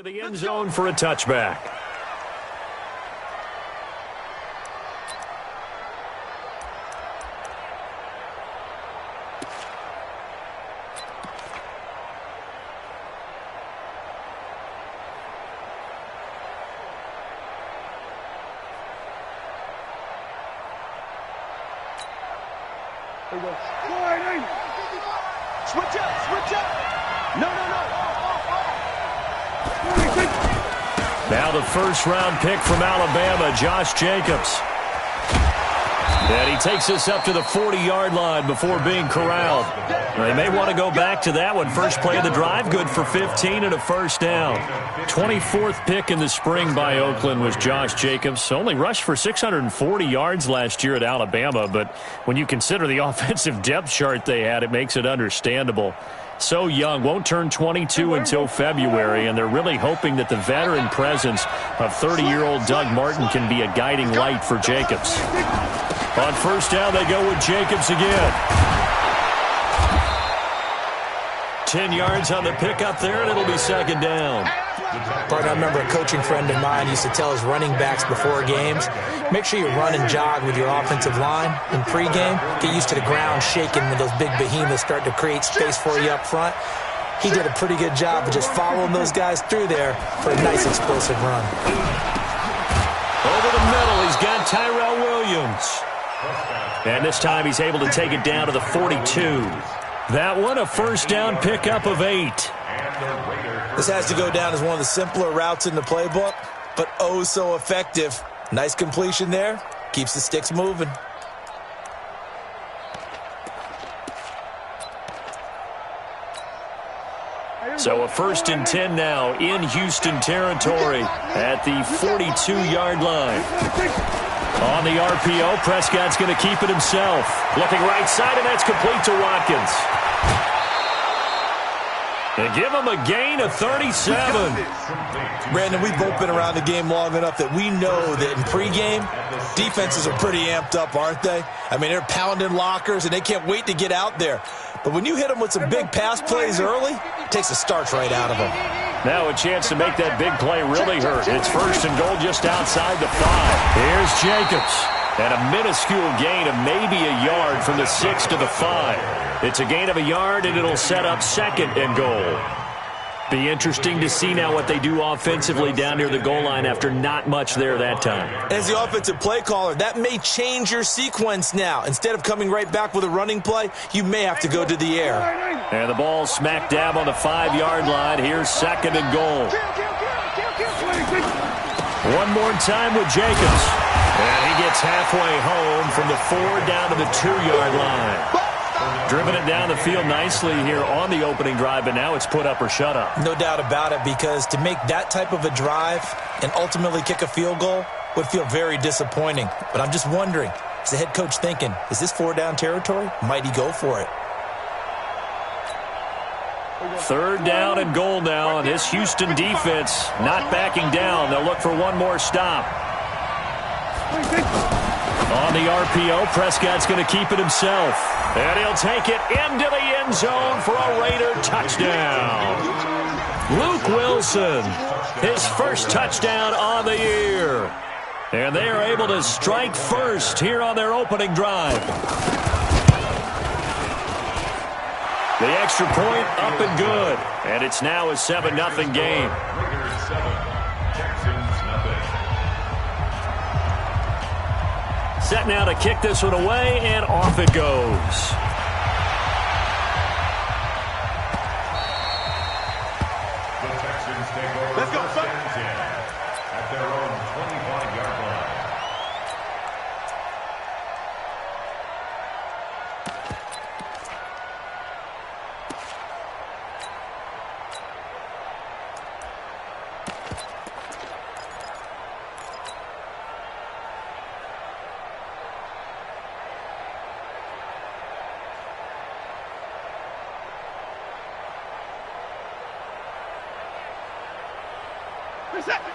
of the end zone for a touchback. There you go. Switch up, switch up. No. Now the first-round pick from Alabama, Josh Jacobs. And he takes us up to the 40-yard line before being corralled. They may want to go back to that one. First play of the drive, good for 15 and a first down. 24th pick in the spring by Oakland was Josh Jacobs. Only rushed for 640 yards last year at Alabama, but when you consider the offensive depth chart they had, it makes it understandable. So young, won't turn 22 until February, and they're really hoping that the veteran presence of 30-year-old Doug Martin can be a guiding light for Jacobs. On first down, they go with Jacobs again. 10 yards on the pickup there, and it'll be second down. Partner, I remember a coaching friend of mine used to tell his running backs before games, make sure you run and jog with your offensive line in pregame. Get used to the ground shaking when those big behemoths start to create space for you up front. He did a pretty good job of just following those guys through there for a nice explosive run. Over the middle, he's got Tyrell Williams. And this time he's able to take it down to the 42. That one, a first down pickup of 8. This has to go down as one of the simpler routes in the playbook, but oh so effective. Nice completion there. Keeps the sticks moving. So a first and 10 now in Houston territory at the 42-yard line. On the RPO, Prescott's going to keep it himself. Looking right side, and that's complete to Watkins. They give him a gain of 37. Brandon, we've both been around the game long enough that we know that in pregame, defenses are pretty amped up, aren't they? I mean, they're pounding lockers, and they can't wait to get out there. But when you hit them with some big pass plays early, it takes the starch right out of them. Now a chance to make that big play really hurt. It's first and goal just outside the 5. Here's Jacobs. And a minuscule gain of maybe a yard from the 6 to the 5. It's a gain of a yard, and it'll set up second and goal. Be interesting to see now what they do offensively down near the goal line after not much there that time. As the offensive play caller, that may change your sequence now. Instead of coming right back with a running play, you may have to go to the air. And the ball smack dab on the 5-yard line. Here's second and goal. One more time with Jacobs. And he gets halfway home from the 4 down to the 2-yard line. Driven it down the field nicely here on the opening drive, but now it's put up or shut up. No doubt about it, because to make that type of a drive and ultimately kick a field goal would feel very disappointing. But I'm just wondering, is the head coach thinking, is this 4-down territory? Might he go for it? Third down and goal now, and this Houston defense not backing down. They'll look for one more stop. On the RPO, Prescott's going to keep it himself. And he'll take it into the end zone for a Raider touchdown. Luke Wilson, his first touchdown on the year. And they are able to strike first here on their opening drive. The extra point up and good. And it's now a 7-0 game. Set now to kick this one away, and off it goes. Let's go, at their own 25-yard line.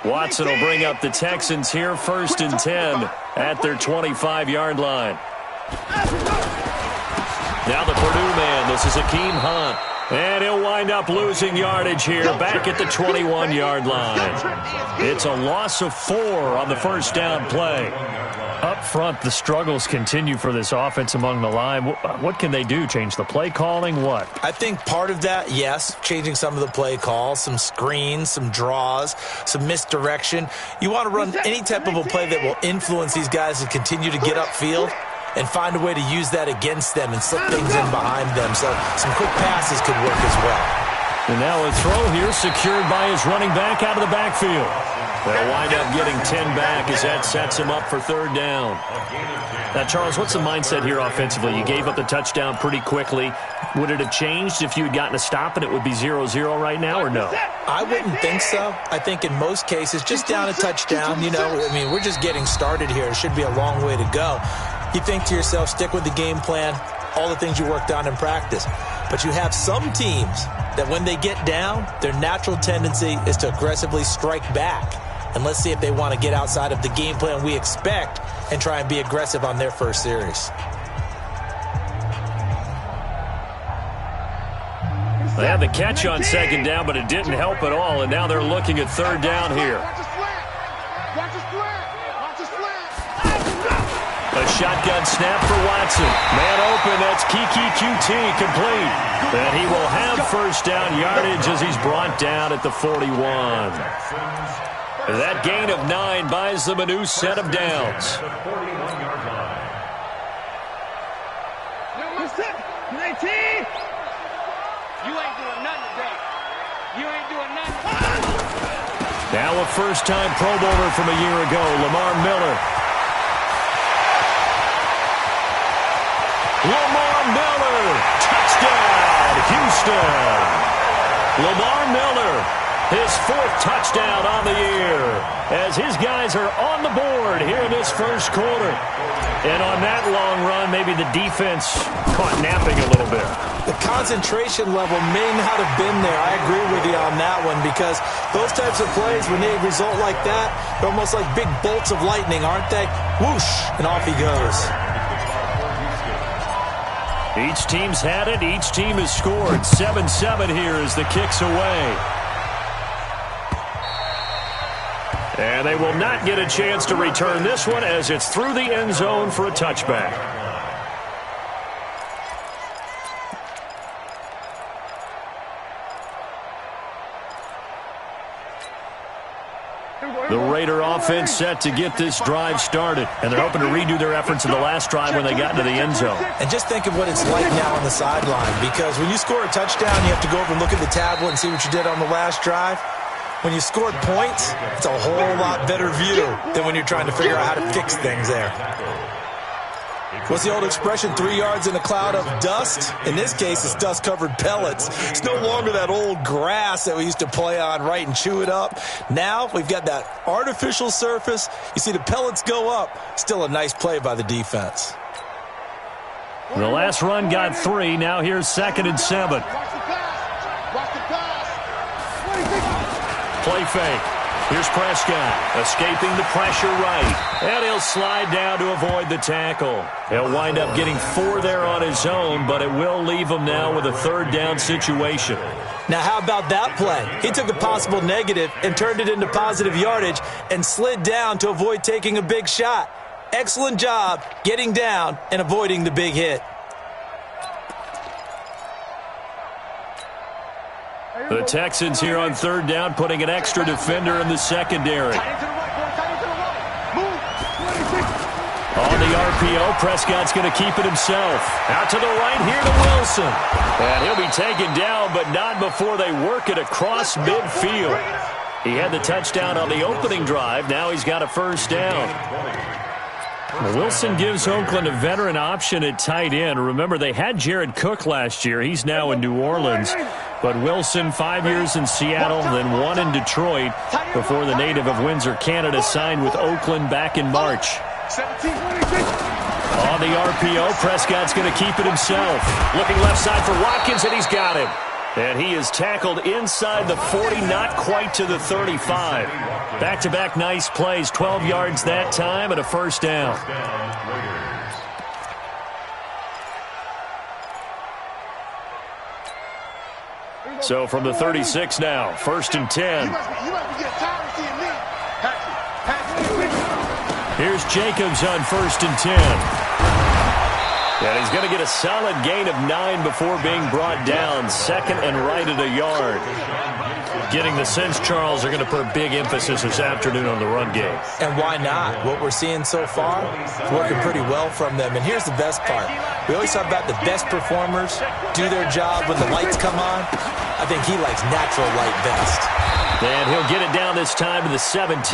Watson will bring up the Texans here, first and 10 at their 25-yard line. Now the Purdue man, this is Akeem Hunt. And he'll wind up losing yardage here back at the 21-yard line. It's a loss of 4 on the first down play. Up front, the struggles continue for this offense among the line. What can they do? Change the play calling? What? I think part of that, yes, changing some of the play calls, some screens, some draws, some misdirection. You want to run any type of a play that will influence these guys to continue to get upfield and find a way to use that against them and slip things in behind them. So some quick passes could work as well. And now a throw here secured by his running back out of the backfield. They'll wind up getting 10 back as that sets him up for third down. Now, Charles, what's the mindset here offensively? You gave up the touchdown pretty quickly. Would it have changed if you had gotten a stop and it would be 0-0 right now, or no? I wouldn't think so. I think in most cases, just down a touchdown, we're just getting started here. It should be a long way to go. You think to yourself, stick with the game plan, all the things you worked on in practice. But you have some teams that when they get down, their natural tendency is to aggressively strike back. And let's see if they want to get outside of the game plan we expect and try and be aggressive on their first series. They had the catch on second down, but it didn't help at all. And now they're looking at third down here. A shotgun snap for Watson. Man open, that's Kiki QT complete. And he will have first down yardage as he's brought down at the 41. That gain of 9 buys them a new set of downs. Now a first-time Pro Bowler from a year ago, Lamar Miller. Lamar Miller, touchdown, Houston. Lamar Miller, his 4th touchdown on the year, as his guys are on the board here in this first quarter. And on that long run, maybe the defense caught napping a little bit. The concentration level may not have been there. I agree with you on that one, because those types of plays, when they result like that, they're almost like big bolts of lightning, aren't they? Whoosh, and off he goes. Each team's had it. Each team has scored. 7-7 here as the kick's away. And they will not get a chance to return this one as it's through the end zone for a touchback. The Raider offense set to get this drive started, and they're hoping to redo their efforts in the last drive when they got into the end zone. And just think of what it's like now on the sideline, because when you score a touchdown, you have to go over and look at the tablet and see what you did on the last drive. When you scored points, it's a whole lot better view than when you're trying to figure out how to fix things there. What's the old expression, 3 yards in a cloud of dust? In this case, it's dust-covered pellets. It's no longer that old grass that we used to play on, right, and chew it up. Now we've got that artificial surface. You see the pellets go up. Still a nice play by the defense. The last run got 3. Now here's 2nd and 7. Play fake. Here's Prescott, escaping the pressure right. And he'll slide down to avoid the tackle. He'll wind up getting 4 there on his own, but it will leave him now with a third down situation. Now, how about that play? He took a possible negative and turned it into positive yardage and slid down to avoid taking a big shot. Excellent job getting down and avoiding the big hit. The Texans here on third down, putting an extra defender in the secondary. On the RPO, Prescott's going to keep it himself. Out to the right here to Wilson. And he'll be taken down, but not before they work it across midfield. He had the touchdown on the opening drive. Now he's got a first down. Wilson gives Oakland a veteran option at tight end. Remember, they had Jared Cook last year. He's now in New Orleans. But Wilson, 5 years in Seattle, then 1 in Detroit before the native of Windsor, Canada, signed with Oakland back in March. On the RPO, Prescott's going to keep it himself. Looking left side for Watkins, and he's got him. And he is tackled inside the 40, not quite to the 35. Back-to-back nice plays, 12 yards that time and a first down. So from the 36 now, 1st and 10. Here's Jacobs on 1st and 10. And he's going to get a solid gain of 9 before being brought down. 2nd and right at a yard. Getting the sense, Charles, they're going to put a big emphasis this afternoon on the run game. And why not? What we're seeing so far is working pretty well from them. And here's the best part. We always talk about the best performers do their job when the lights come on. I think he likes natural light best. And he'll get it down this time to the 17.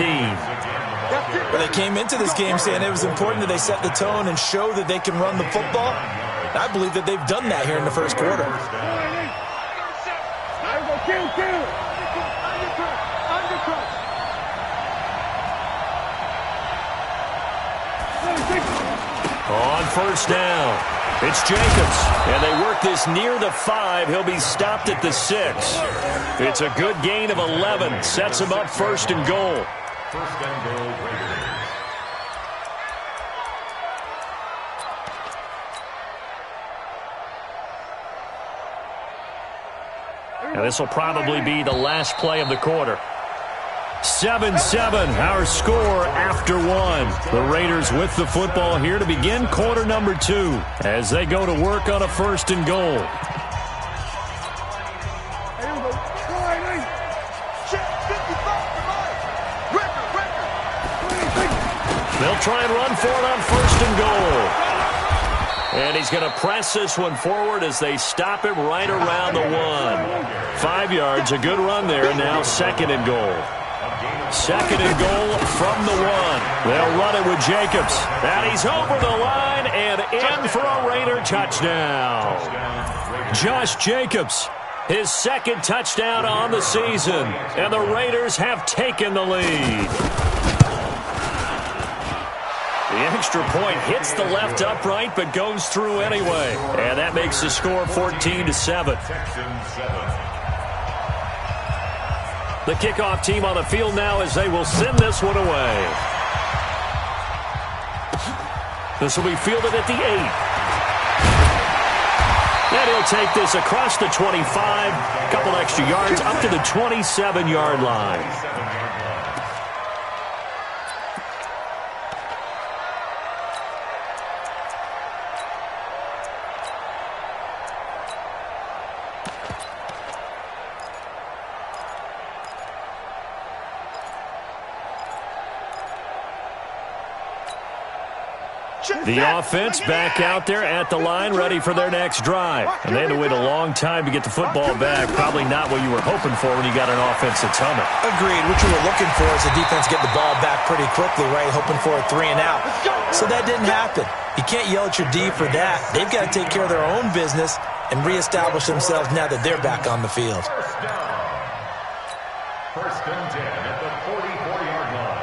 Well, they came into this game saying it was important that they set the tone and show that they can run the football. And I believe that they've done that here in the first quarter. On 1st down, it's Jacobs, and they work this near the 5. He'll be stopped at the 6. It's a good gain of 11. Sets him up 1st and goal. 1st and goal, Raiders. And this will probably be the last play of the quarter. 7-7, our score after 1. The Raiders with the football here to begin quarter number 2 as they go to work on a 1st and goal. They'll try and run for it on 1st and goal. And he's going to press this one forward as they stop him right around the 1. 5 yards, a good run there, now 2nd and goal. 2nd and goal from the 1. They'll run it with Jacobs. And he's over the line and in for a Raider touchdown. Josh Jacobs, his 2nd touchdown on the season. And the Raiders have taken the lead. The extra point hits the left upright but goes through anyway. And that makes the score 14-7. The kickoff team on the field now as they will send this one away. This will be fielded at the 8. And he'll take this across the 25. A couple extra yards up to the 27-yard line. The offense back out there at the line, ready for their next drive. And they had to wait a long time to get the football back. Probably not what you were hoping for when you got an offense that's humming. Agreed. What you were looking for is the defense get the ball back pretty quickly, right? Hoping for a 3 and out. So that didn't happen. You can't yell at your D for that. They've got to take care of their own business and reestablish themselves now that they're back on the field. 1st and 10 at the 44-yard line.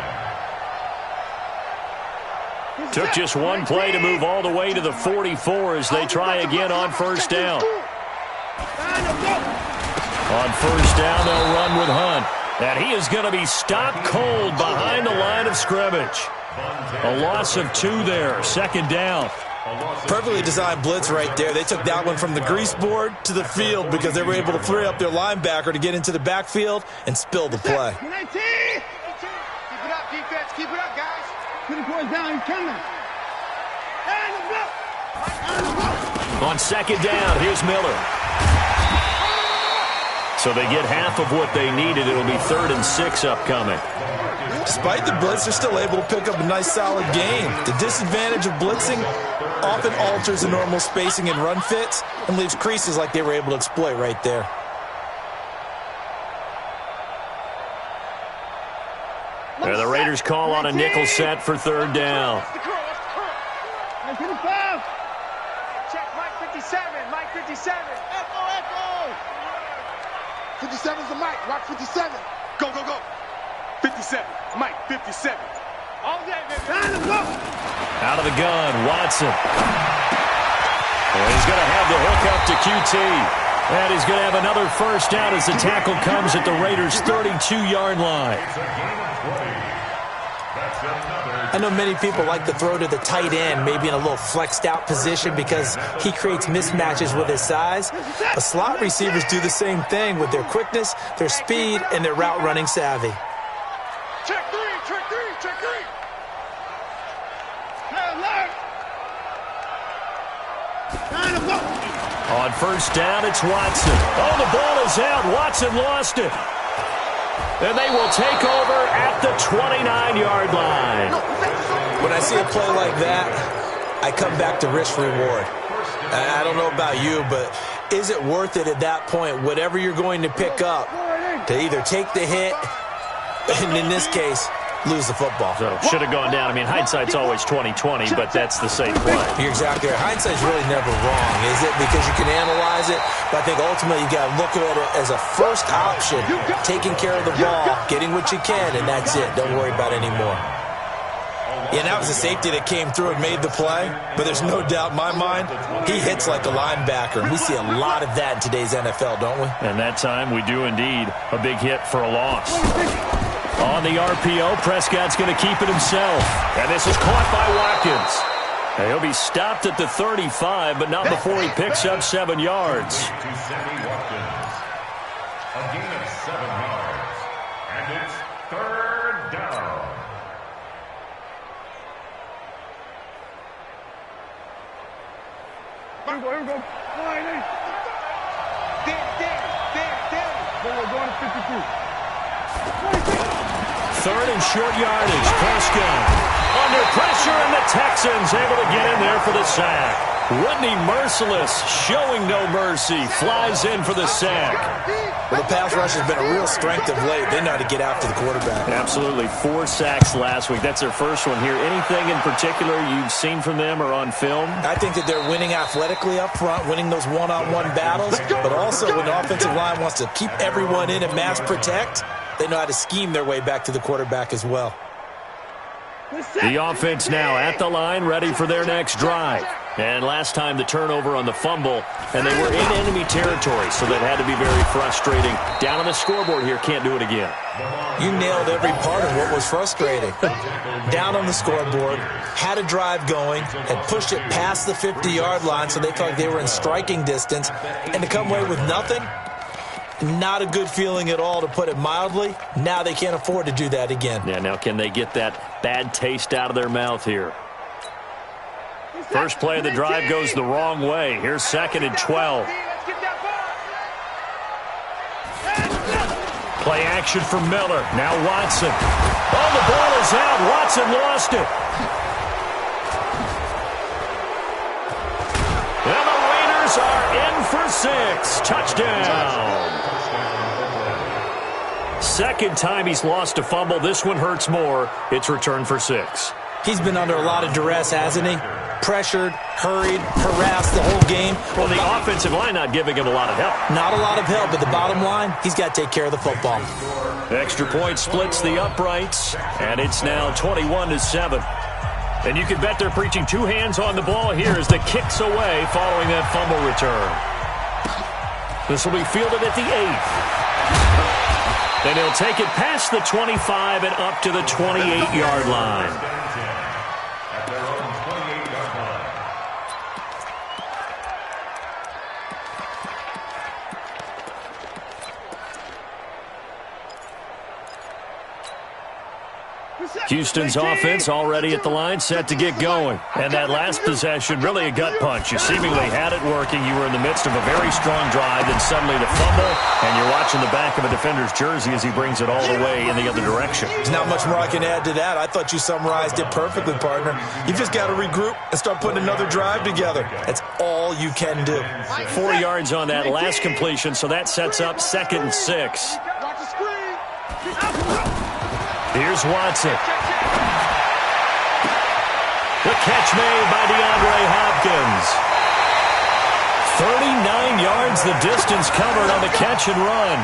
Took just one play to move all the way to the 44 as they try again on 1st down. On 1st down, they'll run with Hunt. And he is going to be stopped cold behind the line of scrimmage. A loss of 2 there, 2nd down. Perfectly designed blitz right there. They took that one from the grease board to the field because they were able to free up their linebacker to get into the backfield and spill the play. Keep it up, defense. Keep it up, guys. Put the boys down. He's coming. On 2nd down, here's Miller. So they get half of what they needed. It'll be 3rd and 6 upcoming. Despite the blitz, they're still able to pick up a nice solid gain. The disadvantage of blitzing often alters the normal spacing and run fits and leaves creases like they were able to exploit right there. There the Raiders call on a nickel set for 3rd down. Check Mike 57. Mike 57. Echo, echo. 57's the Mike. Rock 57. Go, go, go. 57. Mike 57. All day, baby. Time to go. Out of the gun, Watson. And he's going to have the hook up to QT. And he's going to have another 1st down as the tackle comes at the Raiders' 32-yard line. I know many people like to throw to the tight end, maybe in a little flexed out position because he creates mismatches with his size. But slot receivers do the same thing with their quickness, their speed, and their route running savvy. Check three, check three, check three. On first down, it's Watson. Oh, the ball is out. Watson lost it. And they will take over at the 29-yard line. When I see a play like that, I come back to risk reward. I don't know about you, but is it worth it at that point, whatever you're going to pick up, to either take the hit, and in this case, lose the football? So should have gone down. I mean, hindsight's always 20/20, but that's the safe play. You're exactly right. Hindsight's really never wrong, is it? Because you can analyze it, but I think ultimately you got to look at it as a first option, taking care of the ball, getting what you can, and that's it. Don't worry about it anymore. Yeah, that was a safety that came through and made the play, but there's no doubt in my mind, he hits like a linebacker, and we see a lot of that in today's NFL, don't we? And that time we do indeed a big hit for a loss. On the RPO, Prescott's going to keep it himself. And this is caught by Watkins. And he'll be stopped at the 35, but not before he picks up 7 yards. To Sammy Watkins. A gain of 7 yards. And it's third down. Here we go. We're going to 52. Third and short yardage. Prescott under pressure, and the Texans able to get in there for the sack. Whitney Merciless, showing no mercy, flies in for the sack. Well, the pass rush has been a real strength of late. They know how to get after the quarterback. Absolutely. 4 sacks last week. That's their first one here. Anything in particular you've seen from them or on film? I think that they're winning athletically up front, winning those one-on-one battles, but also when the offensive line wants to keep everyone in and mass protect, they know how to scheme their way back to the quarterback as well. The offense now at the line, ready for their next drive. And last time the turnover on the fumble, and they were in enemy territory, so that had to be very frustrating. Down on the scoreboard here, can't do it again. You nailed every part of what was frustrating. Down on the scoreboard, had a drive going, had pushed it past the 50-yard line, so they felt like they were in striking distance, and to come away with nothing, not a good feeling at all, to put it mildly. Now they can't afford to do that again. Yeah, now can they get that bad taste out of their mouth here? First play of the drive goes the wrong way. Here's 2nd and 12. Play action for Miller. Now Watson. Oh, the ball is out. Watson lost it. And the Raiders are in for 6. Touchdown. Second time he's lost a fumble. This one hurts more. It's returned for 6. He's been under a lot of duress, hasn't he? Pressured, hurried, harassed the whole game. Well, the offensive line not giving him a lot of help. Not a lot of help, but the bottom line, he's got to take care of the football. Extra point splits the uprights, and it's now 21-7. And you can bet they're preaching 2 hands on the ball here as the kick's away following that fumble return. This will be fielded at the 8th. Then he'll take it past the 25 and up to the 28-yard line. At their own 28-yard line. Houston's offense already at the line, set to get going. And that last possession, really a gut punch. You seemingly had it working. You were in the midst of a very strong drive, then suddenly the fumble, and you're watching the back of a defender's jersey as he brings it all the way in the other direction. There's not much more I can add to that. I thought you summarized it perfectly, partner. You just got to regroup and start putting another drive together. That's all you can do. 4 yards on that last completion, so that sets up 2nd and 6. Watch the screen. Here's Watson. The catch made by DeAndre Hopkins. 39 yards the distance covered on the catch and run.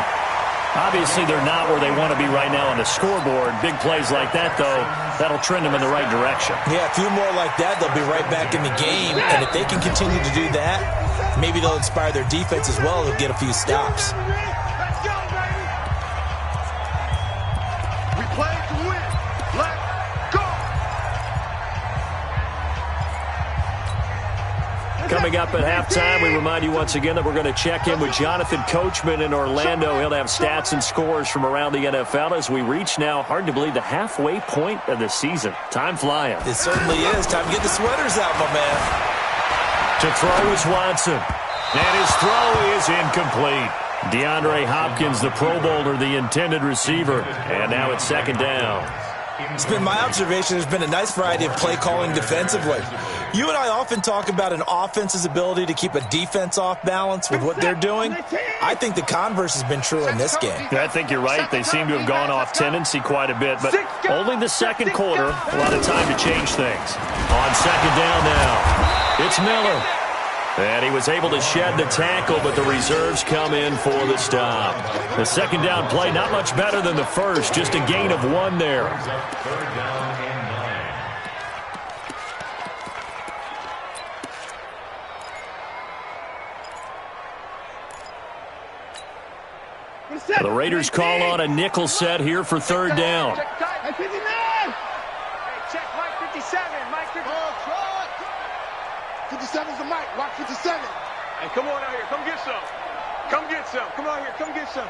Obviously, they're not where they want to be right now on the scoreboard. Big plays like that, though, that'll trend them in the right direction. Yeah, a few more like that, they'll be right back in the game. And if they can continue to do that, maybe they'll inspire their defense as well. They'll get a few stops. Let's go, baby. We play to win. Black Coming up at halftime, we remind you once again that we're going to check in with Jonathan Coachman in Orlando. He'll have stats and scores from around the NFL as we reach now, hard to believe, the halfway point of the season. Time flying. It certainly is. Time to get the sweaters out, my man. To throw is Watson. And his throw is incomplete. DeAndre Hopkins, the Pro Bowler, the intended receiver. And now it's second down. It's been my observation there's been a nice variety of play calling defensively. You and I often talk about an offense's ability to keep a defense off balance with what they're doing. I think the converse has been true in this game. I think you're right. They seem to have gone off tendency quite a bit, but only the second quarter, a lot of time to change things. On second down now, it's Miller. And he was able to shed the tackle, but the reserves come in for the stop. The second down play, not much better than the first, just a gain of 1 there. Third down and 9. The Raiders call on a nickel set here for third down. Hey, 59. Check Mike 57. Mike 57. 57's the mic. Rock 57. Hey, come on out here. Come get some. Come get some. Come out here. Come get some.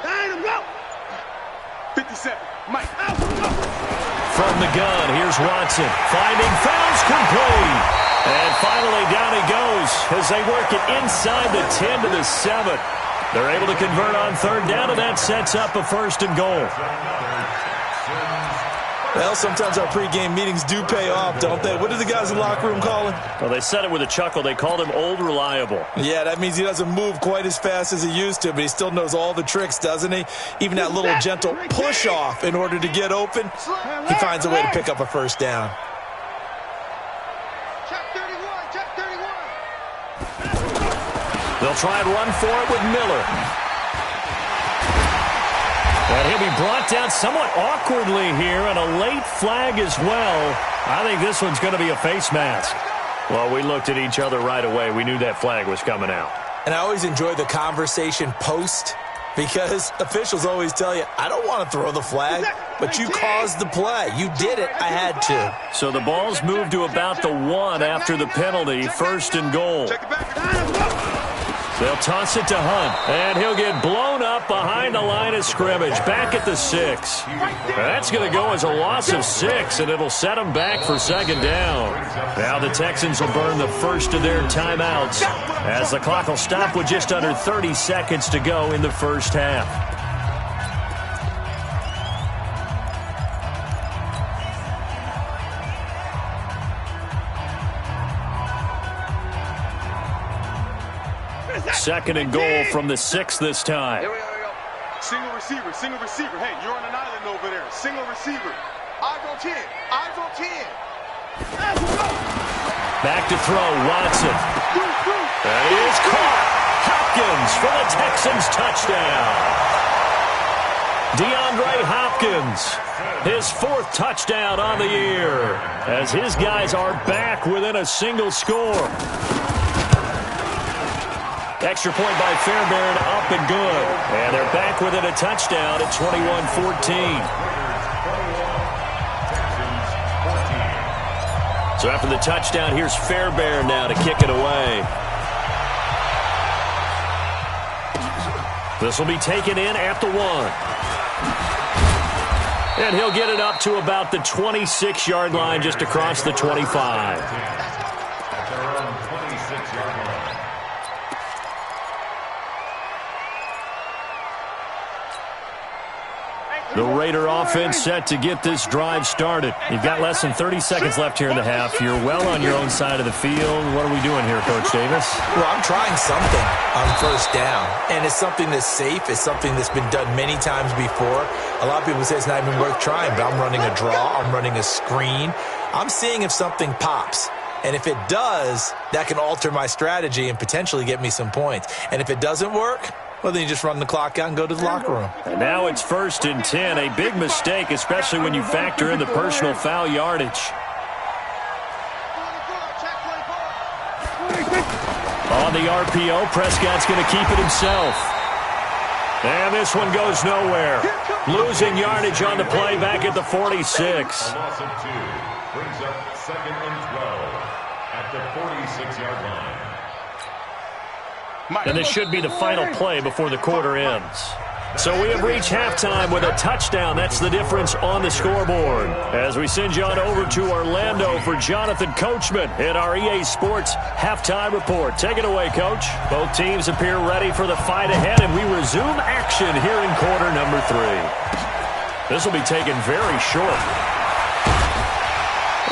9, go. 57. Mike. Out. Go. From the gun, here's Watson. Finding fouls complete. And finally down he goes as they work it inside the 10 to the 7. They're able to convert on third down, and that sets up a first and goal. Well, sometimes our pregame meetings do pay off, don't they? What did the guys in the locker room call him? Well, they said it with a chuckle. They called him Old Reliable. Yeah, that means he doesn't move quite as fast as he used to, but he still knows all the tricks, doesn't he? Even that little gentle push-off in order to get open, he finds a way to pick up a first down. Check 31. Check 31. They'll try and run for it with Miller. And he'll be brought down somewhat awkwardly here, and a late flag as well. I think this one's going to be a face mask. Well, we looked at each other right away. We knew that flag was coming out. And I always enjoy the conversation post, because officials always tell you, I don't want to throw the flag, but you caused the play. You did it. I had to. So the ball's moved to about the 1 after the penalty, first and goal. Check it back. They'll toss it to Hunt, and he'll get blown up behind the line of scrimmage, back at the 6. That's going to go as a loss of 6, and it'll set them back for second down. Now the Texans will burn the first of their timeouts as the clock will stop with just under 30 seconds to go in the first half. Second and goal from the 6 this time. Here we go. Single receiver, single receiver. Hey, you're on an island over there. Single receiver. Eyes on 10. Eyes on 10. Back to throw, Watson. And he is caught. Hopkins for the Texans touchdown. DeAndre Hopkins, his 4th touchdown on the year, as his guys are back within a single score. Extra point by Fairbairn, up and good. And they're back within a touchdown at 21-14. So after the touchdown, here's Fairbairn now to kick it away. This will be taken in at the 1. And he'll get it up to about the 26-yard line, just across the 25. At their own 26-yard line. The Raider offense set to get this drive started. You've got less than 30 seconds left here in the half. You're well on your own side of the field. What are we doing here, Coach Davis? Well, I'm trying something on first down, and it's something that's safe. It's something that's been done many times before. A lot of people say it's not even worth trying, but I'm running a draw. I'm running a screen. I'm seeing if something pops. And if it does, that can alter my strategy and potentially get me some points. And if it doesn't work, well, then you just run the clock out and go to the locker room. And now it's 1st and 10. A big mistake, especially when you factor in the personal foul yardage. On the RPO, Prescott's going to keep it himself. And this one goes nowhere. Losing yardage on the play back at the 46. A loss of 2 brings up 2nd and 12 at the 46-yard line. And this should be the final play before the quarter ends. So we have reached halftime with a touchdown. That's the difference on the scoreboard. As we send you on over to Orlando for Jonathan Coachman in our EA Sports Halftime Report. Take it away, Coach. Both teams appear ready for the fight ahead, and we resume action here in quarter number 3. This will be taken very short.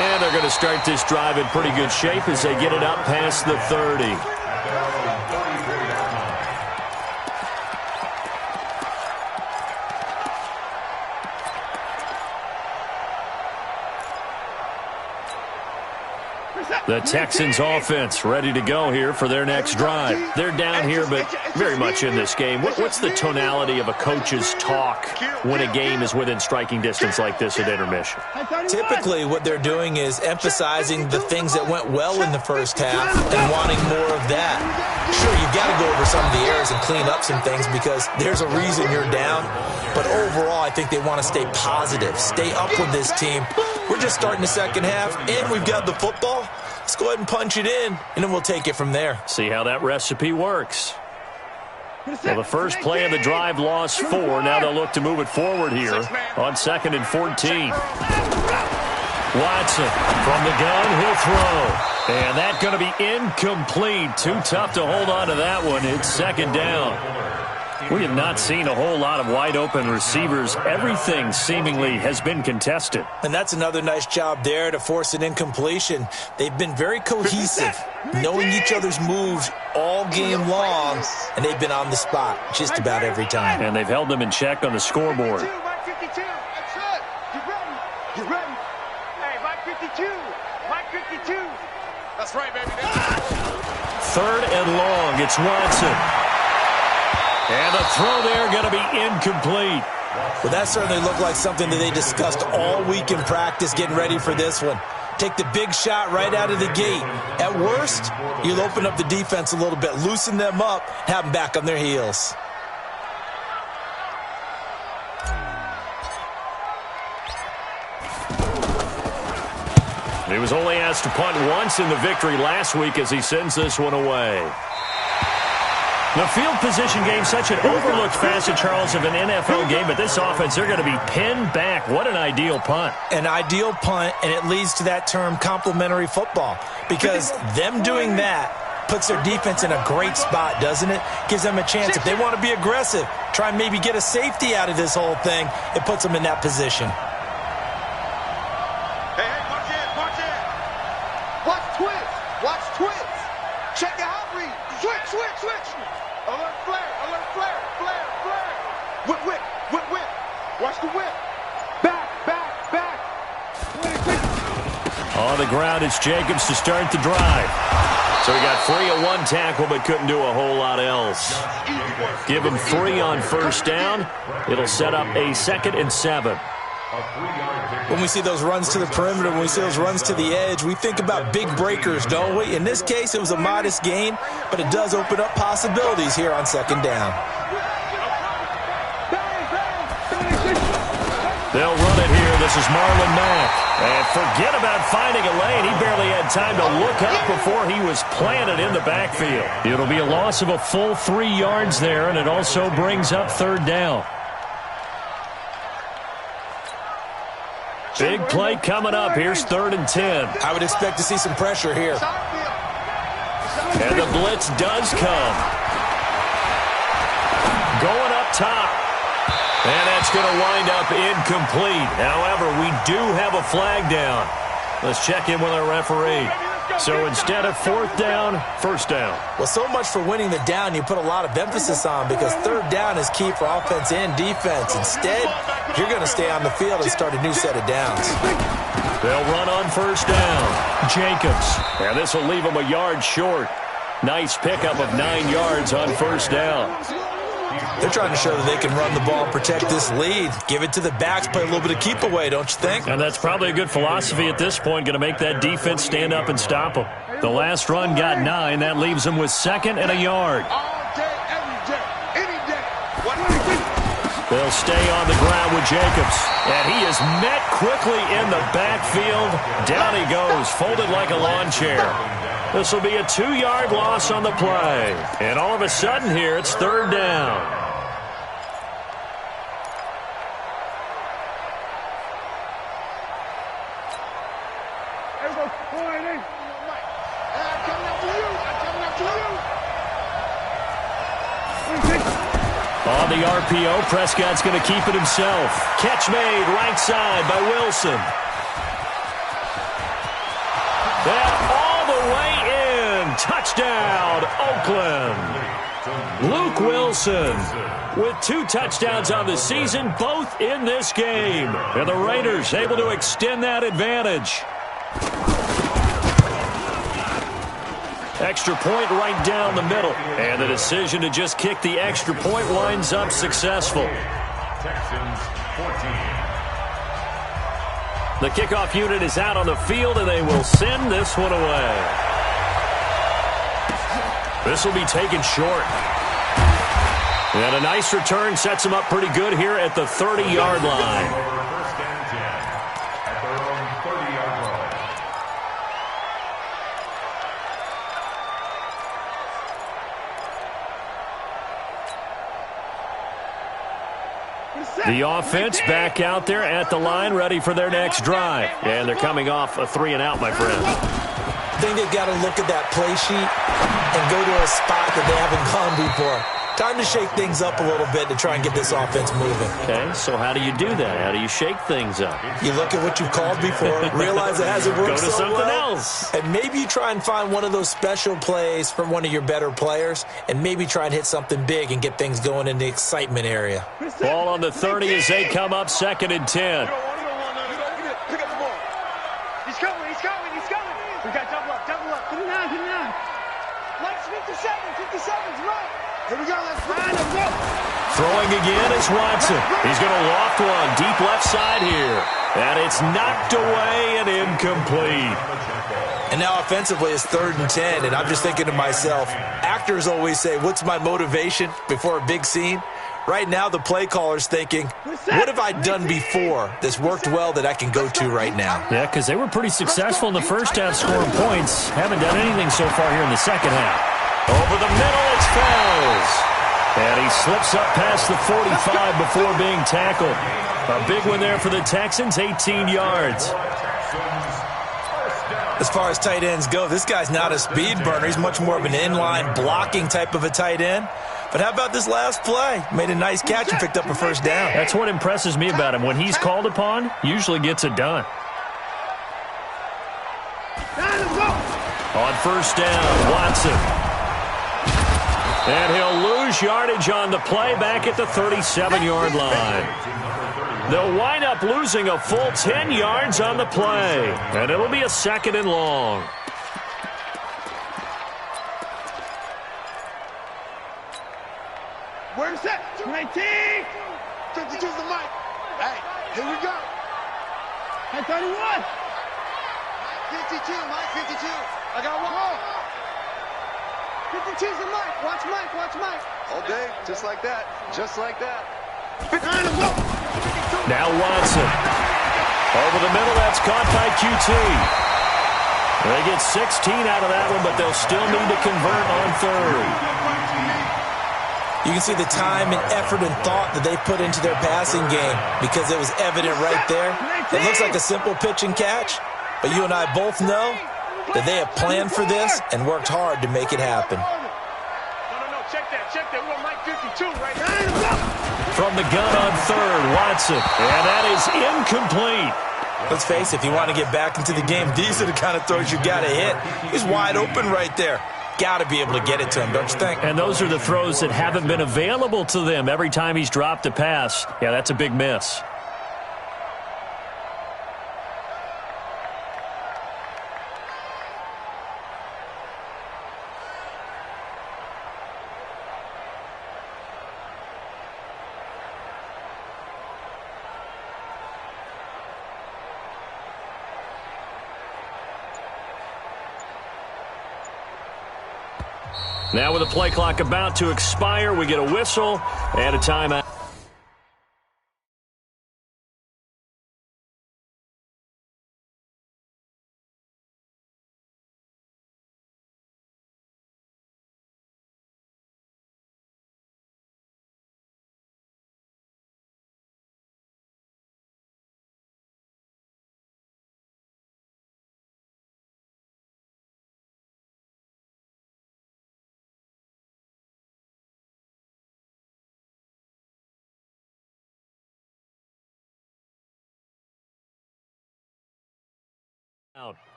And they're going to start this drive in pretty good shape as they get it up past the 30. The Texans offense ready to go here for their next drive. They're down here, but very much in this game. What's the tonality of a coach's talk when a game is within striking distance like this at intermission? Typically, what they're doing is emphasizing the things that went well in the first half and wanting more of that. Sure, you've got to go over some of the errors and clean up some things because there's a reason you're down. But overall, I think they want to stay positive, stay up with this team. We're just starting the second half, and we've got the football. Let's go ahead and punch it in, and then we'll take it from there. See how that recipe works. Well, the first play of the drive lost 4. Now they'll look to move it forward here on 2nd and 14. Watson from the gun, he'll throw. And that's going to be incomplete. Too tough to hold on to that one. It's 2nd down. We have not seen a whole lot of wide-open receivers. Everything seemingly has been contested. And that's another nice job there to force an incompletion. They've been very cohesive, knowing each other's moves all game long, and they've been on the spot just about every time. And they've held them in check on the scoreboard. Mike 52. That's it. Get ready. Get ready. Hey, Mike 52. Mike 52. That's right, baby. 3rd and long. It's Watson. And the throw there going to be incomplete. Well, that certainly looked like something that they discussed all week in practice getting ready for this one. Take the big shot right out of the gate. At worst, you'll open up the defense a little bit, loosen them up, have them back on their heels. He was only asked to punt once in the victory last week as he sends this one away. The field position game, such an overlooked facet, Charles, of an NFL game, but this offense, they're going to be pinned back. What an ideal punt. An ideal punt, and it leads to that term complementary football, because them doing that puts their defense in a great spot, doesn't it? Gives them a chance. If they want to be aggressive, try and maybe get a safety out of this whole thing, it puts them in that position. Hey, watch it, watch it. Watch twist, watch twist. Check your hot read. Switch, switch, switch. Alert flare, alert flare, flare, flare. Whip, whip, whip, whip. Watch the whip. Back, back, back. On the ground, it's Jacobs to start the drive. So he got free of one tackle, but couldn't do a whole lot else. Give him 3 on 1st down. It'll set up a 2nd and 7. When we see those runs to the perimeter, when we see those runs to the edge, we think about big breakers, don't we? In this case, it was a modest gain, but it does open up possibilities here on 2nd down. They'll run it here. This is Marlon Mack. And forget about finding a lane. He barely had time to look up before he was planted in the backfield. It'll be a loss of a full 3 yards there, and it also brings up 3rd down. Big play coming up. Here's 3rd and 10. I would expect to see some pressure here. And the blitz does come. Going up top. And that's going to wind up incomplete. However, we do have a flag down. Let's check in with our referee. So instead of 4th down, 1st down. Well, so much for winning the down you put a lot of emphasis on, because 3rd down is key for offense and defense. Instead, you're going to stay on the field and start a new set of downs. They'll run on 1st down. Jacobs. And this will leave him a yard short. Nice pickup of 9 yards on 1st down. They're trying to show that they can run the ball and protect this lead. Give it to the backs, play a little bit of keep away, don't you think? And that's probably a good philosophy at this point, going to make that defense stand up and stop them. The last run got 9. That leaves them with 2nd and a yard. All day, every day, any day. They'll stay on the ground with Jacobs. And he is met quickly in the backfield. Down he goes, folded like a lawn chair. This will be a 2-yard loss on the play. And all of a sudden here, it's third down. On the RPO, Prescott's going to keep it himself. Catch made right side by Wilson. And all the way in. Touchdown, Oakland. Luke Wilson with 2 touchdowns on the season, both in this game. And the Raiders able to extend that advantage. Extra point right down the middle. And the decision to just kick the extra point winds up successful. Texans 14. The kickoff unit is out on the field, and they will send this one away. This will be taken short. And a nice return sets them up pretty good here at the 30-yard line. First and 10 at their own 30-yard line. The offense back out there at the line, ready for their next drive. And they're coming off a 3-and-out, my friend. I think they've got to look at that play sheet and go to a spot that they haven't gone before. Time to shake things up a little bit to try and get this offense moving. Okay, so how do you do that? How do you shake things up? You look at what you've called before, realize it hasn't worked Go to so something well, else. and maybe you try and find one of those special plays from one of your better players, and maybe try and hit something big and get things going in the excitement area. Ball on the 30 as they come up 2nd and 10. Pick up the ball. He's coming. We got double up. Get him down. Mike's 57's right. Here we go, let's run him, go. Throwing again is Watson. He's going to loft one deep left side here. And it's knocked away and incomplete. And now offensively it's 3rd and 10, and I'm just thinking to myself, actors always say, what's my motivation before a big scene? Right now the play caller's thinking, what have I done before that's worked well that I can go to right now? Yeah, because they were pretty successful in the first half scoring points. Haven't done anything so far here in the second half. Over the middle, it's Fells. And he slips up past the 45 before being tackled. A big one there for the Texans, 18 yards. As far as tight ends go, this guy's not a speed burner. He's much more of an inline blocking type of a tight end. But how about this last play? Made a nice catch and picked up a first down. That's what impresses me about him. When he's called upon, usually gets it done. On first down, Watson. And he'll lose yardage on the play back at the 37-yard line. They'll wind up losing a full 10 yards on the play. And it'll be a 2nd and long. Where's that? 19! 52's the mic. Hey, here we go. Hey, 31. 52, Mike, 52. I got one more. 52's the mic. Watch Mike. All day, just like that. Now Watson. Over the middle, that's caught by QT. They get 16 out of that one, but they'll still need to convert on 3rd. You can see the time and effort and thought that they put into their passing game because it was evident right there. It looks like a simple pitch and catch, but you and I both know that they have planned for this and worked hard to make it happen. No, check that. We want Mike 52 right now. From the gun on 3rd, Watson. And that is incomplete. Let's face it, if you want to get back into the game, these are the kind of throws you got to hit. He's wide open right there. Got to be able to get it to him, don't you think? And those are the throws that haven't been available to them every time he's dropped a pass. Yeah, that's a big miss. Now with the play clock about to expire, we get a whistle and a timeout.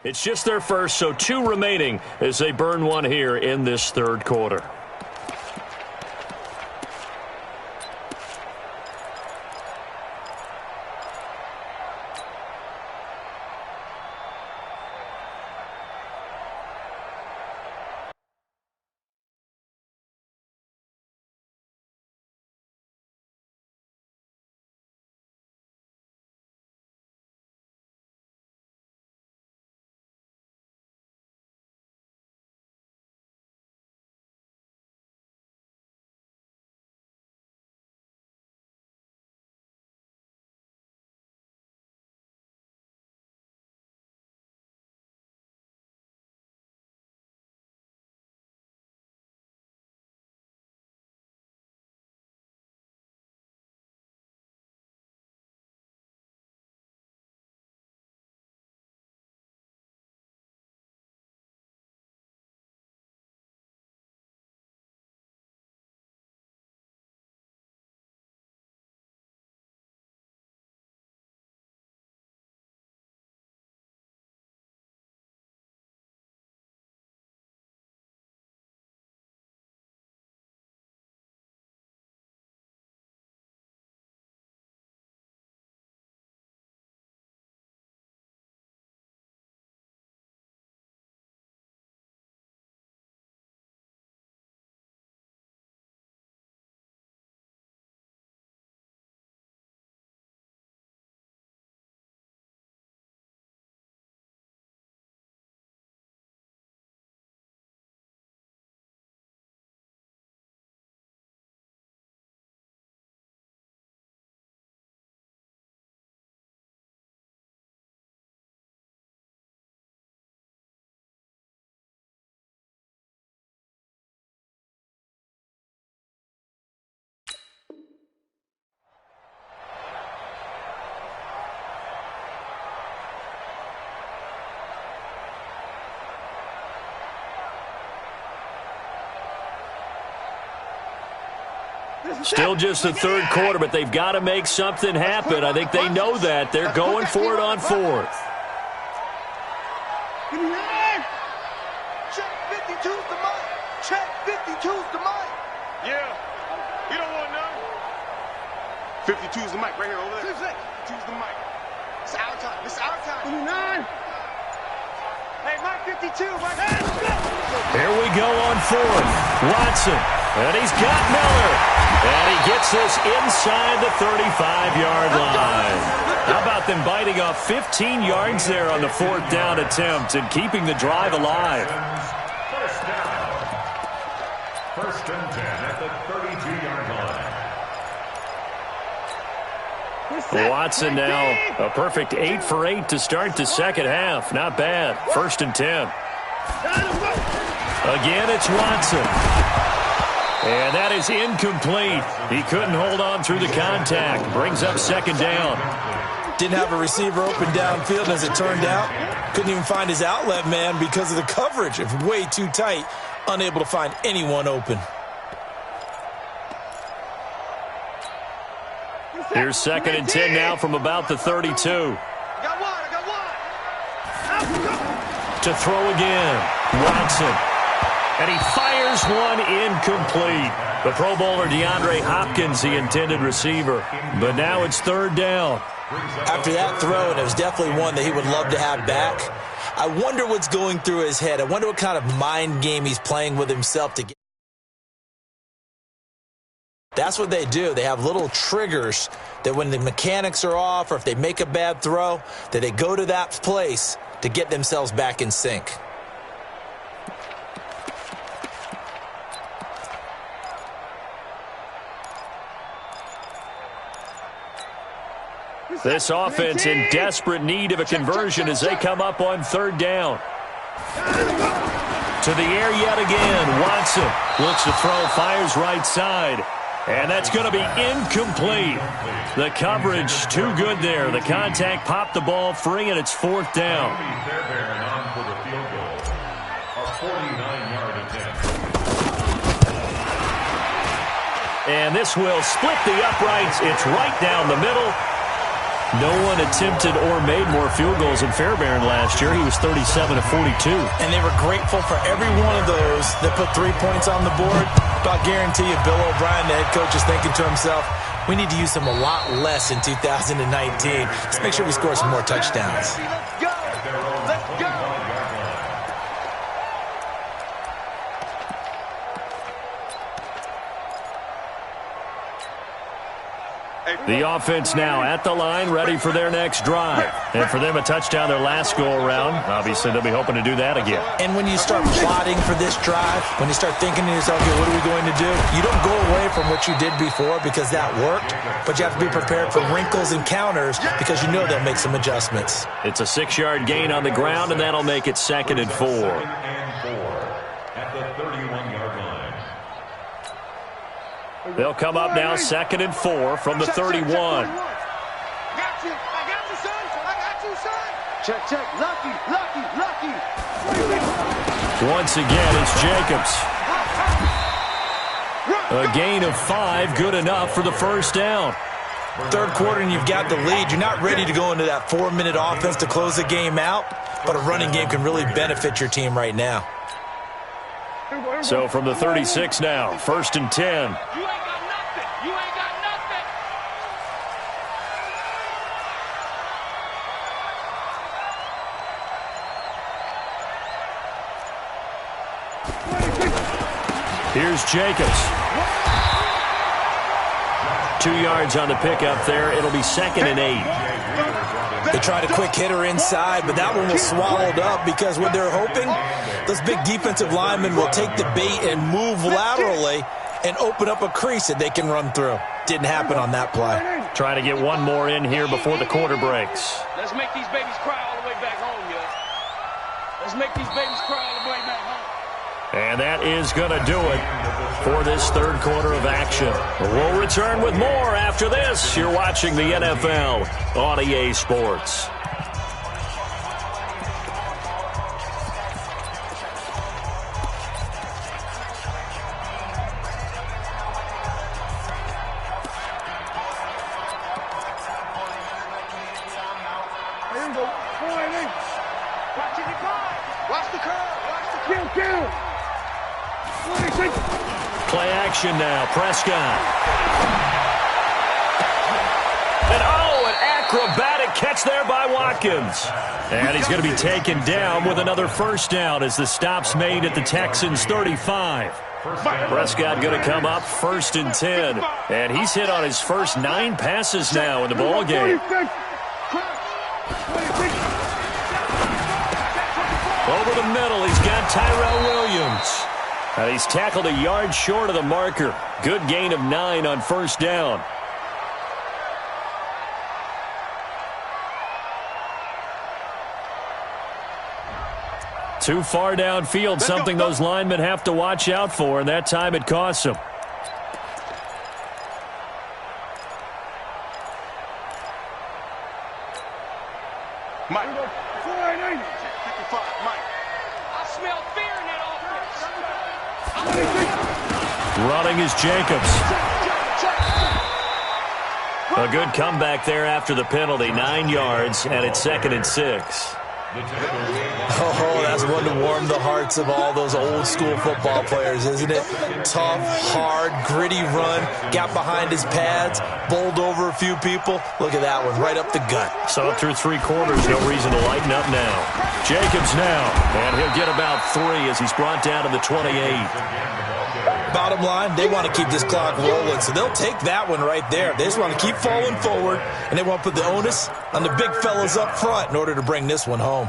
It's just their first, so 2 remaining as they burn one here in this third quarter. Still just the third quarter, but they've got to make something happen. I think they know that. They're going for it on fourth. Check 52's the mic. Check 52's the mic. Yeah. You don't want none. 52's the mic right here over there. 52's the mic. It's our time. It's our time. 59. Hey, Mike 52, right here. Here we go on fourth. Watson. And he's got Miller. And he gets this inside the 35-yard line. How about them biting off 15 yards there on the fourth down attempt and keeping the drive alive? First down. First and 10 at the 32-yard line. Watson now a perfect 8 for 8 to start the second half. Not bad. First and 10. Again, it's Watson. And that is incomplete. He couldn't hold on through the contact. Brings up second down. Didn't have a receiver open downfield, as it turned out. Couldn't even find his outlet man because of the coverage. It's way too tight. Unable to find anyone open. Here's second and 10 now from about the 32. I got one. To throw again. Watson. And he fires one incomplete. The Pro Bowler DeAndre Hopkins, the intended receiver. But now it's third down. After that throw, and it was definitely one that he would love to have back, I wonder what's going through his head. I wonder what kind of mind game he's playing with himself to get. That's what they do. They have little triggers that when the mechanics are off or if they make a bad throw, that they go to that place to get themselves back in sync. This offense in desperate need of a conversion as they come up on third down. To the air yet again. Watson looks to throw, fires right side. And that's going to be incomplete. The coverage too good there. The contact popped the ball free, and it's fourth down. Fairbairn on for the field goal. A 49-yard attempt. And this will split the uprights. It's right down the middle. No one attempted or made more field goals in Fairbairn last year. He was 37 of 42. And they were grateful for every one of those that put 3 points on the board. But I'll guarantee you, Bill O'Brien, the head coach, is thinking to himself, we need to use them a lot less in 2019. Let's make sure we score some more touchdowns. Let's go. Let's go. The offense now at the line, ready for their next drive. And for them, a touchdown their last go-around. Obviously, they'll be hoping to do that again. And when you start plotting for this drive, when you start thinking to yourself, okay, what are we going to do? You don't go away from what you did before because that worked, but you have to be prepared for wrinkles and counters because you know they'll make some adjustments. It's a 6-yard gain on the ground, and that'll make it 2nd and 4. At the 31-yard line. They'll come up now 2nd and 4 from the 31. Got you. I got you, son. I got you, son. Check. Lucky. Once again, it's Jacobs. A gain of 5, good enough for the first down. Third quarter and you've got the lead. You're not ready to go into that 4-minute offense to close the game out, but a running game can really benefit your team right now. So from the 36 now, 1st and 10. You ain't got nothing. You ain't got nothing. Here's Jacobs. 2 yards on the pickup there. It'll be 2nd and 8. They tried a quick hitter inside, but that one was swallowed up because what they're hoping, those big defensive linemen will take the bait and move laterally and open up a crease that they can run through. Didn't happen on that play. Trying to get one more in here before the quarter breaks. Let's make these babies cry all the way back home, yo. Let's make these babies cry all the way back home. And that is going to do it for this third quarter of action. We'll return with more after this. You're watching the NFL on EA Sports. Watch the curve. Watch the kill. Play action now. Prescott. And an acrobatic catch there by Watkins. And he's going to be taken down with another first down as the stop's made at the Texans' 35. Prescott going to come up 1st and 10. And he's hit on his first 9 passes now in the ballgame. Over the middle, he's got Tyrell Williams. And he's tackled a yard short of the marker. Good gain of 9 on first down. Too far downfield, something those linemen have to watch out for, and that time it costs them. Mike. 55, Mike. I smell fear in that offense. Running is Jacobs. A good comeback there after the penalty. 9 yards, and it's 2nd and 6. Oh, that's one to warm the hearts of all those old school football players, isn't it? Tough, hard, gritty run, got behind his pads, bowled over a few people. Look at that one, right up the gut. So up through 3 quarters, no reason to lighten up now. Jacobs now, and he'll get about 3 as he's brought down to the 28. Bottom line, they want to keep this clock rolling, so they'll take that one right there. They just want to keep falling forward, and they want to put the onus on the big fellas up front in order to bring this one home.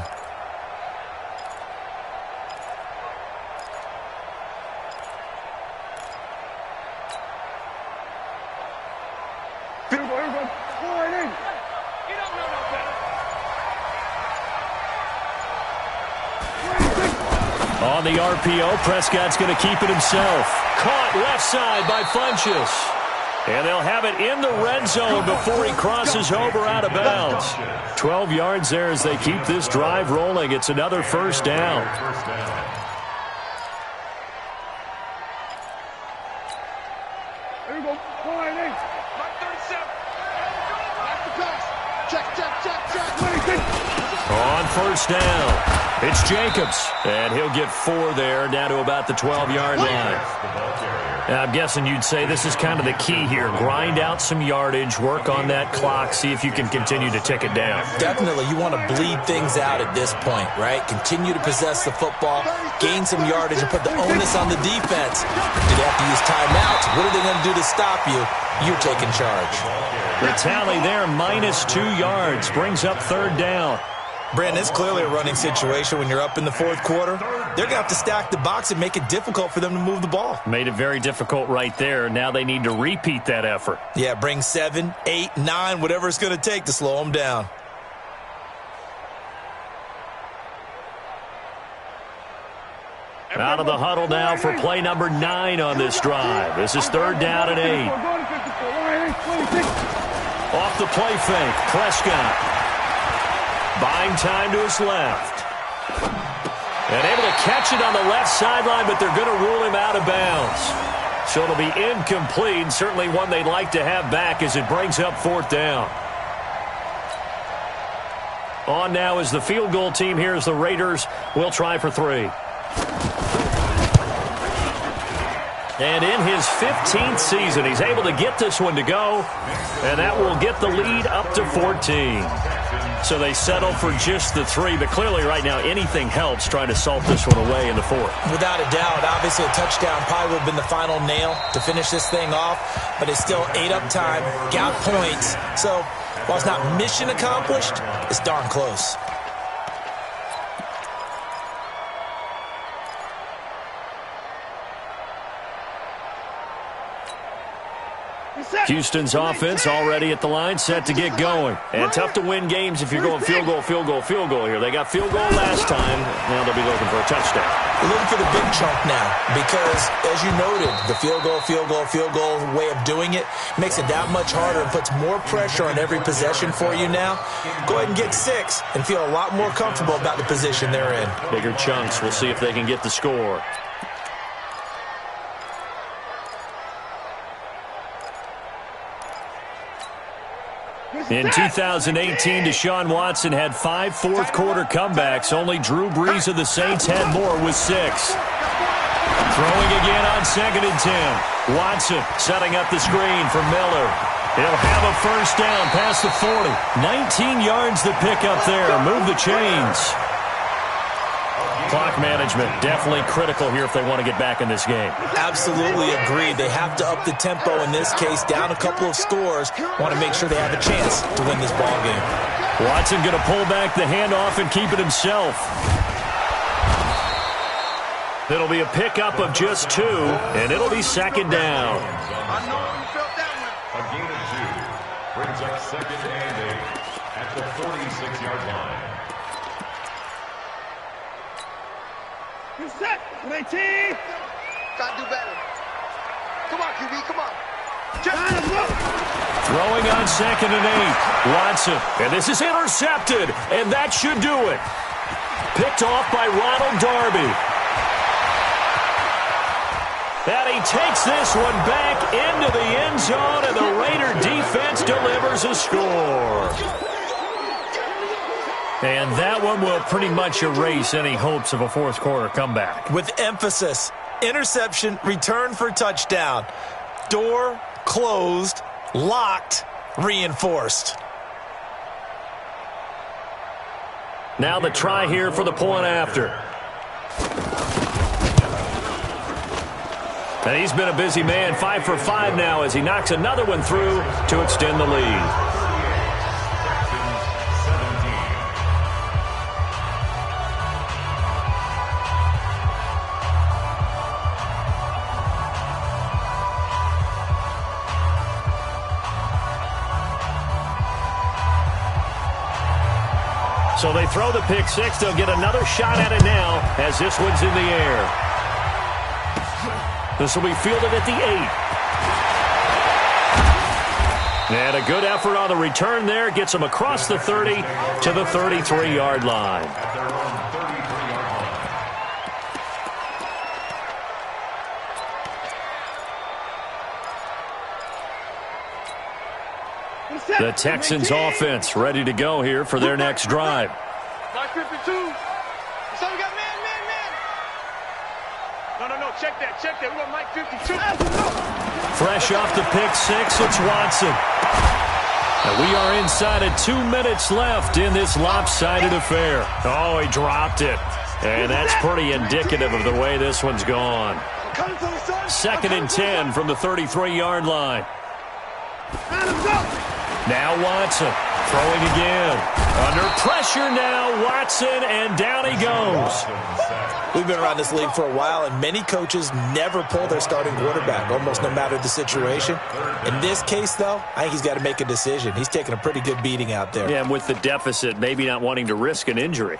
On the RPO, Prescott's going to keep it himself. Caught left side by Funchess. And they'll have it in the red zone before he crosses over out of bounds. 12 yards there as they keep this drive rolling. It's another first down. first down. It's Jacobs, and he'll get 4 there, down to about the 12-yard line. I'm guessing you'd say this is kind of the key here. Grind out some yardage, work on that clock, see if you can continue to tick it down. Definitely, you want to bleed things out at this point, right? Continue to possess the football, gain some yardage, and put the onus on the defense. Do they have to use timeouts? What are they going to do to stop you? You're taking charge. The tally there, -2 yards, brings up 3rd down. Brandon, it's clearly a running situation when you're up in the 4th quarter. They're going to have to stack the box and make it difficult for them to move the ball. Made it very difficult right there. Now they need to repeat that effort. Yeah, bring 7, 8, 9, whatever it's going to take to slow them down. Out of the huddle now for play number 9 on this drive. This is 3rd down and 8. Off the play fake, Prescott. Buying time to his left. And able to catch it on the left sideline, but they're going to rule him out of bounds. So it'll be incomplete, certainly one they'd like to have back as it brings up 4th down. On now is the field goal team. Here's the Raiders. We'll try for 3. And in his 15th season, he's able to get this one to go, and that will get the lead up to 14. So they settle for just the 3, but clearly right now anything helps trying to salt this one away in the 4th. Without a doubt, obviously a touchdown probably would have been the final nail to finish this thing off, but it's still ate up time, got points. So while it's not mission accomplished, it's darn close. Houston's offense already at the line, set to get going. And tough to win games if you're going field goal, field goal, field goal here. They got field goal last time. Now they'll be looking for a touchdown. We're looking for the big chunk now because, as you noted, the field goal way of doing it makes it that much harder and puts more pressure on every possession for you now. Go ahead and get 6 and feel a lot more comfortable about the position they're in. Bigger chunks. We'll see if they can get the score. In 2018, Deshaun Watson had 5 fourth-quarter comebacks. Only Drew Brees of the Saints had more with 6. Throwing again on 2nd and 10. Watson setting up the screen for Miller. He'll have a first down past the 40. 19 yards to pick up there. Move the chains. Clock management definitely critical here if they want to get back in this game. Absolutely agreed. They have to up the tempo in this case, down a couple of scores. Want to make sure they have a chance to win this ball game. Watson going to pull back the handoff and keep it himself. It'll be a pickup of just 2, and it'll be 2nd down. A gain of 2 brings up 2nd and 8 at the 46-yard line. You set. 18. Gotta do better. Come on, QB, come on. Throwing on 2nd and 8. Watson. And this is intercepted. And that should do it. Picked off by Ronald Darby. And he takes this one back into the end zone, and the Raider defense delivers a score. And that one will pretty much erase any hopes of a fourth-quarter comeback. With emphasis, interception, return for touchdown. Door closed, locked, reinforced. Now the try here for the point after. And he's been a busy man, 5 for 5 now as he knocks another one through to extend the lead. So they throw the pick six. They'll get another shot at it now as this one's in the air. This will be fielded at the 8. And a good effort on the return there. Gets them across the 30 to the 33-yard line. The Texans offense ready to go here for their next drive. 52. So we got man. No, check that. We got Mike 52. Fresh off the pick six, it's Watson. And we are inside of 2 minutes left in this lopsided affair. Oh, he dropped it. And that's pretty indicative of the way this one's gone. 2nd and 10 from the 33-yard line. Now Watson throwing again. Under pressure now, Watson, and down he goes. We've been around this league for a while, and many coaches never pull their starting quarterback, almost no matter the situation. In this case, though, I think he's got to make a decision. He's taking a pretty good beating out there. Yeah, and with the deficit, maybe not wanting to risk an injury.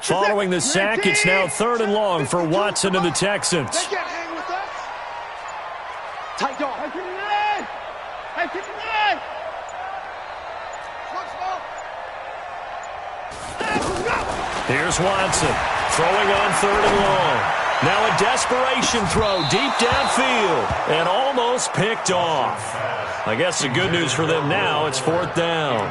Following the sack, it's now 3rd and long for Watson and the Texans. They can't hang with us. Tight dog. Hey, 59. Here's Watson throwing on 3rd and long. Now a desperation throw deep downfield and almost picked off. I guess the good news for them now, it's 4th down.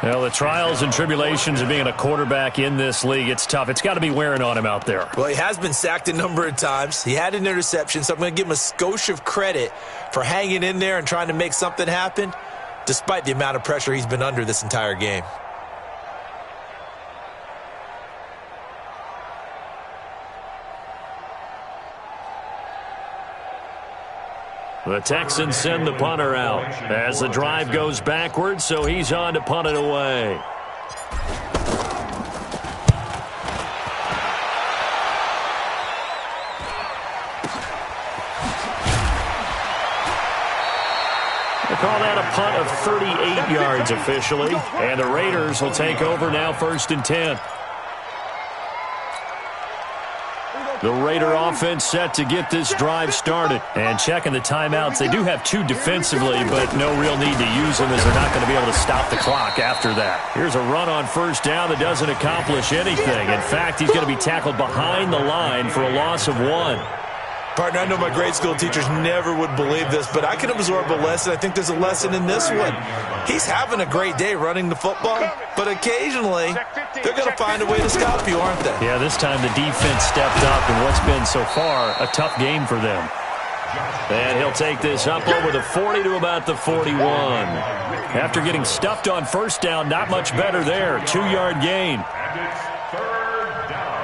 Well, the trials and tribulations of being a quarterback in this league, it's tough. It's got to be wearing on him out there. Well, he has been sacked a number of times. He had an interception, so I'm going to give him a skosh of credit for hanging in there and trying to make something happen, despite the amount of pressure he's been under this entire game. The Texans send the punter out as the drive goes backwards, so he's on to punt it away. They call that a punt of 38 yards officially, and the Raiders will take over now 1st and 10. The Raider offense set to get this drive started. And checking the timeouts, they do have 2 defensively, but no real need to use them as they're not going to be able to stop the clock after that. Here's a run on 1st down that doesn't accomplish anything. In fact, he's going to be tackled behind the line for a loss of 1. Partner, I know my grade school teachers never would believe this, but I can absorb a lesson. I think there's a lesson in this one. He's having a great day running the football, but occasionally they're going to find a way to stop you, aren't they? Yeah, this time the defense stepped up in what's been so far a tough game for them. And he'll take this up over the 40 to about the 41. After getting stuffed on 1st down, not much better there. 2-yard gain. And it's 3rd down.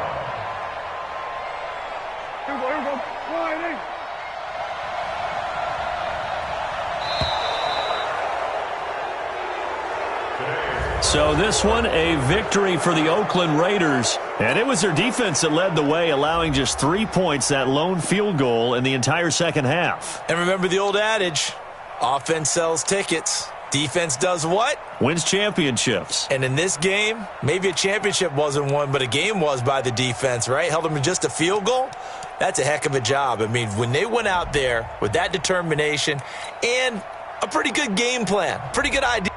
So this one, a victory for the Oakland Raiders. And it was their defense that led the way, allowing just 3 points, that lone field goal in the entire second half. And remember the old adage, offense sells tickets. Defense does what? Wins championships. And in this game, maybe a championship wasn't won, but a game was by the defense, right? Held them to just a field goal. That's a heck of a job. I mean, when they went out there with that determination and a pretty good game plan, pretty good idea.